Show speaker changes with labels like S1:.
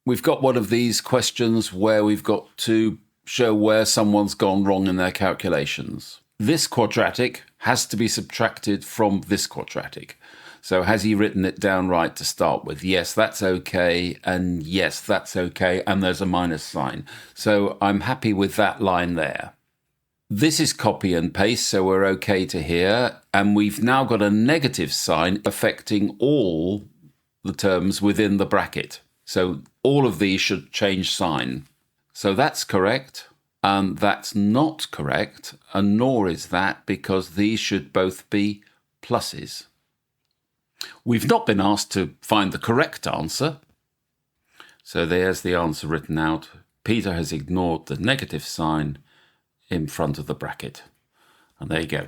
S1: We've got one of these questions where we've got to show where someone's gone wrong in their calculations. This quadratic has to be subtracted from this quadratic. So has he written it down right to start with? Yes, that's okay, and yes, that's okay, and there's a minus sign. So I'm happy with that line there. This is copy and paste, so we're okay to here, and we've now got a negative sign affecting all the terms within the bracket. So all of these should change sign. So that's correct, and that's not correct, and nor is that, because these should both be pluses. We've not been asked to find the correct answer. So there's the answer written out. Peter has ignored the negative sign in front of the bracket. And there you go.